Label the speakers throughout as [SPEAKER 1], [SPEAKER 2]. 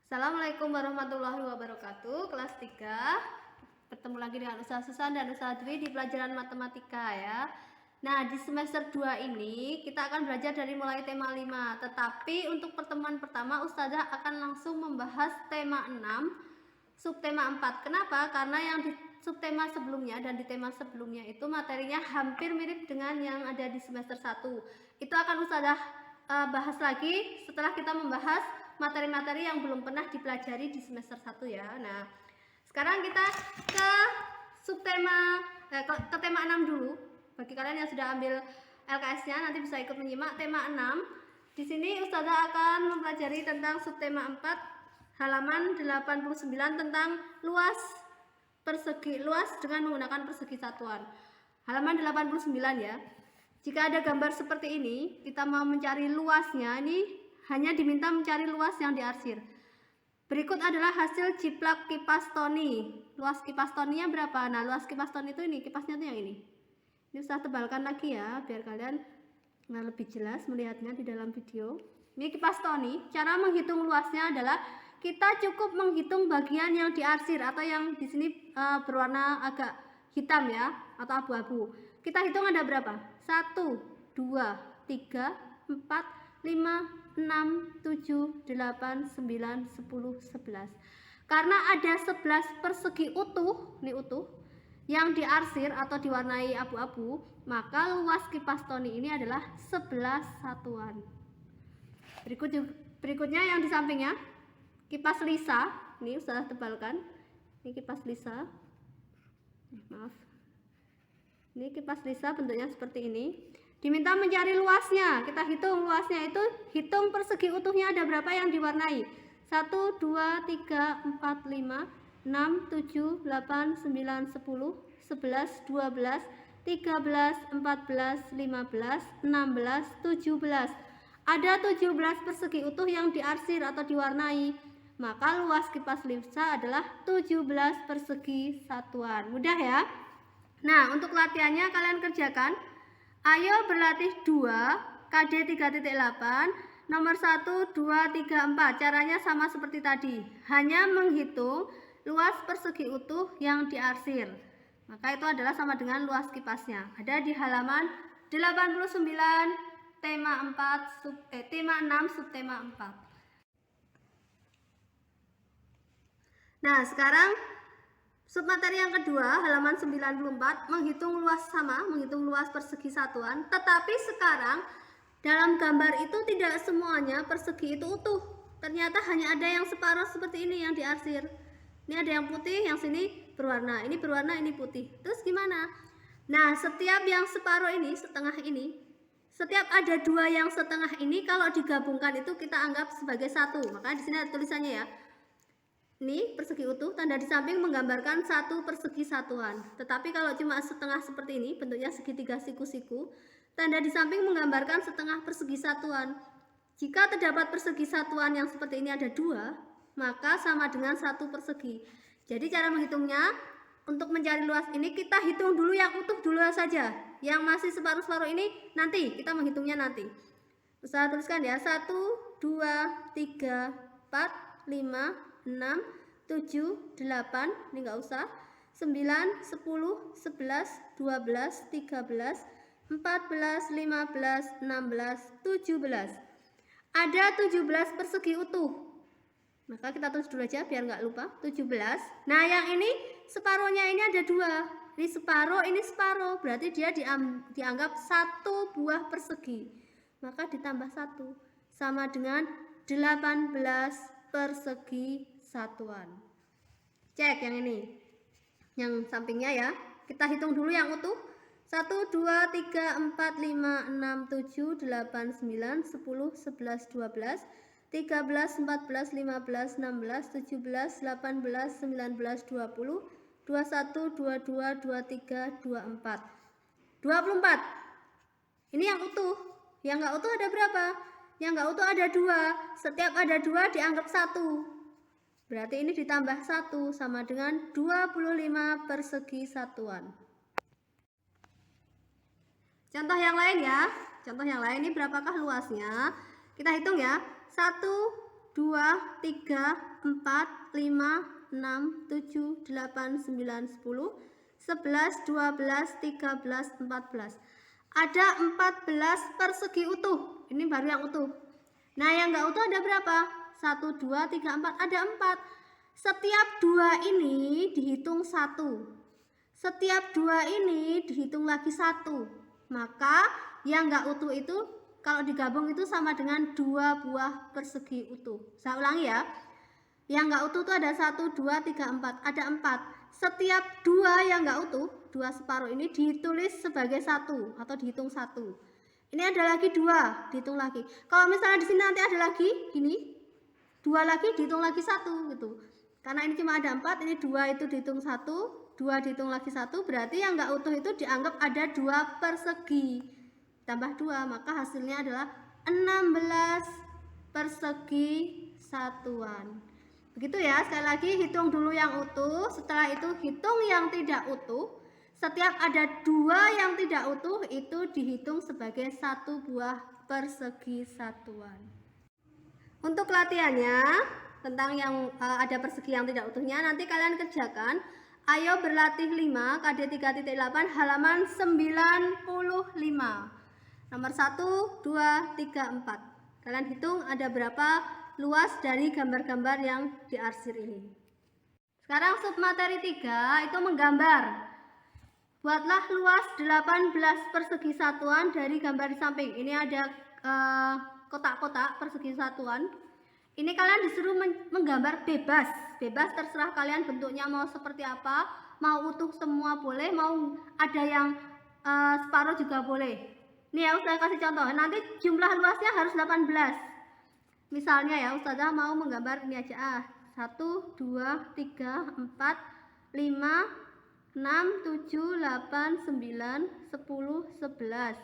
[SPEAKER 1] Assalamualaikum warahmatullahi wabarakatuh. Kelas 3. Bertemu lagi dengan Ustazah Susan dan Ustazah Dwi di pelajaran matematika ya. Nah, di semester 2 ini kita akan belajar dari mulai tema 5. Tetapi untuk pertemuan pertama Ustazah akan langsung membahas tema 6, subtema 4. Kenapa? Karena yang di subtema sebelumnya dan di tema sebelumnya itu materinya hampir mirip dengan yang ada di semester 1. Itu akan Ustazah bahas lagi setelah kita membahas materi-materi yang belum pernah dipelajari di semester 1 ya. Nah, sekarang kita ke subtema ke tema 6 dulu. Bagi kalian yang sudah ambil LKS-nya nanti bisa ikut menyimak tema 6. Di sini Ustazah akan mempelajari tentang subtema 4 halaman 89 tentang luas dengan menggunakan persegi satuan. Halaman 89 ya. Jika ada gambar seperti ini, kita mau mencari luasnya, ini hanya diminta mencari luas yang diarsir. Berikut adalah hasil jiplak kipas Tony. Luas kipas Tony-nya berapa? Nah, luas kipas Tony itu ini, kipasnya itu yang ini. Ini saya tebalkan lagi ya, biar kalian lebih jelas melihatnya di dalam video. Ini kipas Tony. Cara menghitung luasnya adalah kita cukup menghitung bagian yang diarsir atau yang di sini berwarna agak hitam ya, atau abu-abu. Kita hitung ada berapa? 1, 2, 3, 4, 5, 6, 7, 8, 9, 10, 11. Karena ada 11 persegi utuh, ini utuh, yang diarsir atau diwarnai abu-abu, maka luas kipas Tony ini adalah 11 satuan. Berikutnya yang di sampingnya, kipas Lisa, ini sudah tebalkan. Ini kipas Lisa. Maaf. Ini kipas Lisa bentuknya seperti ini. Diminta mencari luasnya. Kita hitung luasnya itu, hitung persegi utuhnya ada berapa yang diwarnai. 1, 2, 3, 4, 5, 6, 7, 8, 9, 10, 11, 12, 13, 14, 15, 16, 17. Ada 17 persegi utuh yang diarsir atau diwarnai. Maka luas kipas Lisa adalah 17 persegi satuan. Mudah ya? Nah, untuk latihannya kalian kerjakan. Ayo berlatih 2, KD 3.8, nomor 1, 2, 3, 4. Caranya sama seperti tadi. Hanya menghitung luas persegi utuh yang diarsir. Maka itu adalah sama dengan luas kipasnya. Ada di halaman 89, tema 6, subtema 4. Nah, sekarang submateri yang kedua, halaman 94, menghitung luas persegi satuan. Tetapi sekarang dalam gambar itu tidak semuanya persegi itu utuh. Ternyata hanya ada yang separuh seperti ini yang diarsir. Ini ada yang putih, yang sini berwarna. Ini berwarna, ini putih. Terus gimana? Nah, setiap yang separuh ini, setengah ini, setiap ada 2 yang setengah ini, kalau digabungkan itu kita anggap sebagai 1. Maka di sini ada tulisannya ya. Ini persegi utuh, tanda di samping menggambarkan 1 persegi satuan. Tetapi kalau cuma setengah seperti ini, bentuknya segitiga siku-siku, tanda di samping menggambarkan setengah persegi satuan. Jika terdapat persegi satuan yang seperti ini ada 2, maka sama dengan 1 persegi. Jadi cara menghitungnya, untuk mencari luas ini kita hitung dulu yang utuh dulu saja. Yang masih separuh-separuh ini nanti, kita menghitungnya nanti. Saya tuliskan ya, 1, 2, 3, 4, 5, 6, 7, 8, ini enggak usah, 9, 10, 11, 12, 13, 14, 15, 16, 17. Ada 17 persegi utuh. Maka kita tulis dulu aja biar enggak lupa, 17. Nah, yang ini separuhnya ini ada 2. Ini separuh, berarti dia dianggap 1 buah persegi. Maka ditambah 1 sama dengan 18 persegi satuan. Cek yang ini, yang sampingnya ya. Kita hitung dulu yang utuh. 1, 2, 3, 4, 5, 6, 7, 8, 9, 10, 11, 12, 13, 14, 15, 16, 17, 18, 19, 20, 21, 22, 23, 24. 24. Ini yang utuh. Yang enggak utuh ada berapa? Yang enggak utuh ada 2. Setiap ada 2 dianggap 1. Berarti ini ditambah 1 sama dengan 25 persegi satuan. Contoh yang lain ya. Contoh yang lain ini berapakah luasnya? Kita hitung ya. 1, 2, 3, 4, 5, 6, 7, 8, 9, 10, 11, 12, 13, 14. Ada 14 persegi utuh. Ini baru yang utuh. Nah, yang enggak utuh ada berapa? 1, 2, 3, 4. Ada 4. Setiap 2 ini dihitung 1. Setiap 2 ini dihitung lagi 1. Maka yang enggak utuh itu kalau digabung itu sama dengan 2 buah persegi utuh. Saya ulangi ya. Yang enggak utuh itu ada 1, 2, 3, 4. Ada 4. Setiap 2 yang enggak utuh, 2 separuh ini ditulis sebagai 1 atau dihitung 1. Ini ada lagi 2, dihitung lagi. Kalau misalnya di sini nanti ada lagi gini, 2 lagi dihitung lagi 1 gitu. Karena ini cuma ada 4, ini 2 itu dihitung 1, 2 dihitung lagi 1, berarti yang enggak utuh itu dianggap ada 2 persegi. Tambah 2, maka hasilnya adalah 16 persegi satuan. Begitu ya, sekali lagi hitung dulu yang utuh, setelah itu hitung yang tidak utuh. Setiap ada 2 yang tidak utuh itu dihitung sebagai 1 buah persegi satuan. Untuk latihannya tentang yang ada persegi yang tidak utuhnya, nanti kalian kerjakan. Ayo berlatih 5 KD 3.8 halaman 95. Nomor 1, 2, 3, 4. Kalian hitung ada berapa luas dari gambar-gambar yang diarsir ini. Sekarang submateri 3 itu menggambar. Buatlah luas 18 persegi satuan dari gambar di samping. Ini ada kotak-kotak persegi satuan. Ini kalian disuruh menggambar bebas. Bebas terserah kalian bentuknya mau seperti apa. Mau utuh semua boleh, mau ada yang separuh juga boleh. Nih ya, Ustazah kasih contoh. Nanti jumlah luasnya harus 18. Misalnya ya, Ustazah mau menggambar ini aja. 1, 2, 3, 4, 5, 6, 7, 8, 9, 10, 11,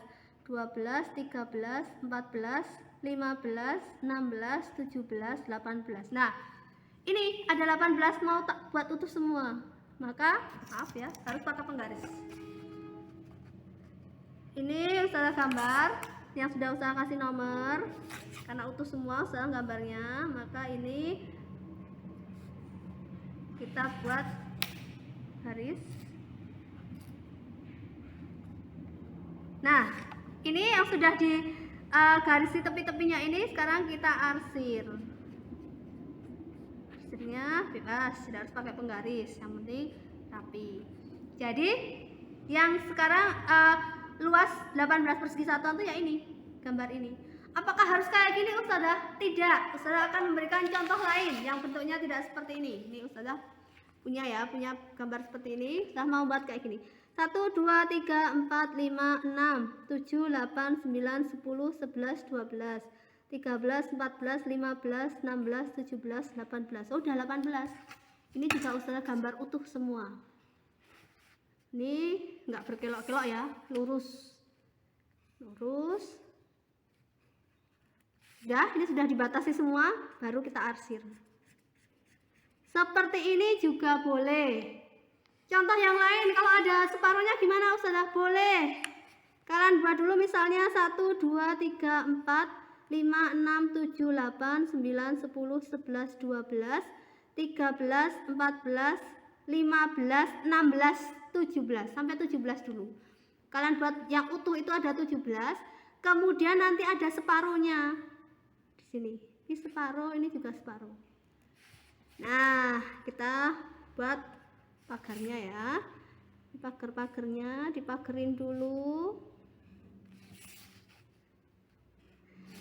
[SPEAKER 1] 12, 13, 14, 15, 16, 17, 18. Nah, ini ada 18 mau tak buat utuh semua. Maka, maaf ya, harus pakai penggaris. Ini Ustazah gambar yang sudah Ustazah kasih nomor. Karena utuh semua Ustazah gambarnya, maka ini kita buat garis. Nah, ini yang sudah di garis di tepi-tepinya ini sekarang kita arsir. Arsirnya bebas, tidak harus pakai penggaris, yang penting rapi. Jadi yang sekarang luas 18 persegi satuan itu ya ini, gambar ini. Apakah harus kayak gini Ustazah? Tidak, Ustazah akan memberikan contoh lain yang bentuknya tidak seperti ini. Ini Ustazah punya ya, punya gambar seperti ini. Ustazah mau buat kayak gini. 1, 2, 3, 4, 5, 6, 7, 8, 9, 10, 11, 12, 13, 14, 15, 16, 17, 18. Oh, udah 18. Ini juga Ustazah gambar utuh semua. Ini nggak berkelok-kelok ya, lurus. Ya, ini sudah dibatasi semua, baru kita arsir. Seperti ini juga boleh. Contoh yang lain, kalau ada separuhnya gimana Ustazah? Boleh. Kalian buat dulu misalnya 1, 2, 3, 4, 5, 6, 7, 8, 9, 10, 11, 12, 13, 14, 15, 16, 17. Sampai 17 dulu. Kalian buat yang utuh itu ada 17. Kemudian nanti ada separuhnya. Di sini. Ini separuh, ini juga separuh. Nah, kita buat pagarnya ya. Pagar-pagarnya dipagerin dulu.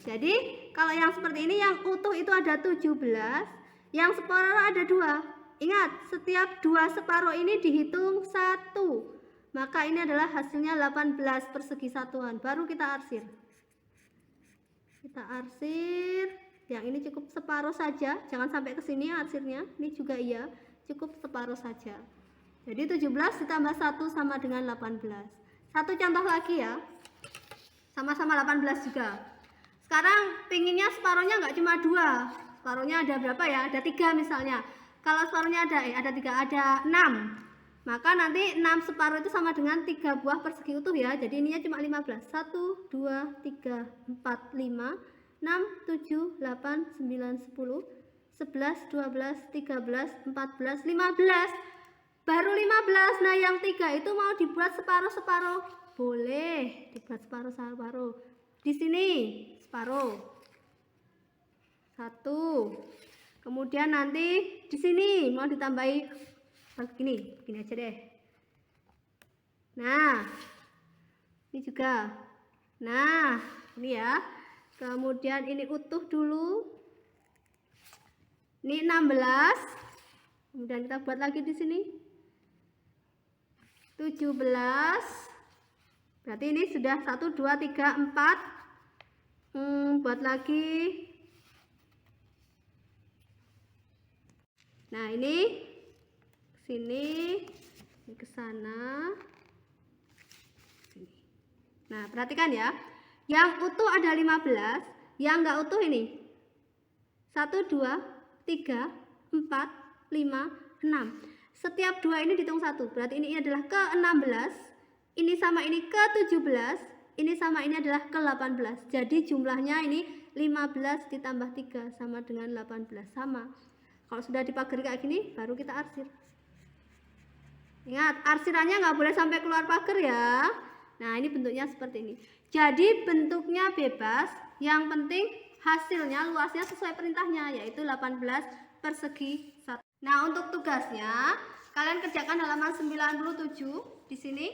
[SPEAKER 1] Jadi kalau yang seperti ini yang utuh itu ada 17, yang separuh ada 2. Ingat, setiap 2 separuh ini dihitung 1. Maka ini adalah hasilnya 18 persegi satuan. Baru kita arsir. Kita arsir. Yang ini cukup separuh saja, jangan sampai ke sini arsirnya. Ini juga iya, cukup separuh saja. Jadi 17 ditambah 1 sama dengan 18. Satu contoh lagi ya. Sama-sama 18 juga. Sekarang pinginnya separuhnya nggak cuma 2. Separuhnya ada berapa ya? Ada 3 misalnya. Kalau separuhnya ada 3, ada 6. Maka nanti 6 separuh itu sama dengan 3 buah persegi utuh ya. Jadi ininya cuma 15. 1, 2, 3, 4, 5, 6, 6, 7, 8, 9, 10, 11, 12, 13, 14, 15. Baru 15. Nah, yang 3 itu mau dibuat separuh-separuh. Boleh dibuat separuh-separuh. Di sini separuh. 1. Kemudian nanti di sini mau ditambahi begini aja deh. Nah, ini juga. Nah, ini ya. Kemudian ini utuh dulu. Ini 16. Kemudian kita buat lagi di sini. 17. Berarti ini sudah 1, 2, 3, 4. Buat lagi. Nah, ini sini, ini ke sana. Sini. Nah, perhatikan ya. Yang utuh ada 15, yang enggak utuh ini 1, 2, 3, 4, 5, 6. Setiap 2 ini dihitung 1, berarti ini adalah ke-16, ini sama ini ke-17, ini sama ini adalah ke-18. Jadi jumlahnya ini 15 ditambah 3 sama dengan 18, sama. Kalau sudah dipagari kayak gini, baru kita arsir. Ingat, arsirannya nggak boleh sampai keluar pagar ya. Nah, ini bentuknya seperti ini. Jadi bentuknya bebas, yang penting hasilnya luasnya sesuai perintahnya, yaitu 18 persegi 1. Nah, untuk tugasnya, kalian kerjakan halaman 97 di sini.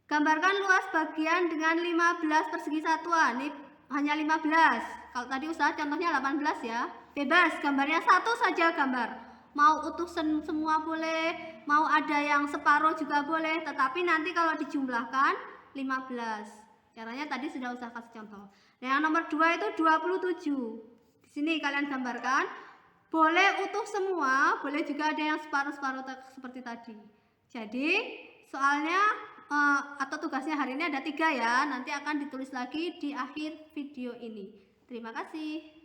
[SPEAKER 1] Gambarkan luas bagian dengan 15 persegi satuan. Ini hanya 15. Kalau tadi usaha contohnya 18 ya. Bebas, gambarnya satu saja gambar. Mau utuh semua boleh, mau ada yang separuh juga boleh, tetapi nanti kalau dijumlahkan 15. Caranya tadi sudah usah kasih contoh. Nah, yang nomor 2 itu 27. Di sini kalian gambarkan, boleh utuh semua, boleh juga ada yang separuh-separuh seperti tadi. Jadi, soalnya atau tugasnya hari ini ada 3 ya, nanti akan ditulis lagi di akhir video ini. Terima kasih.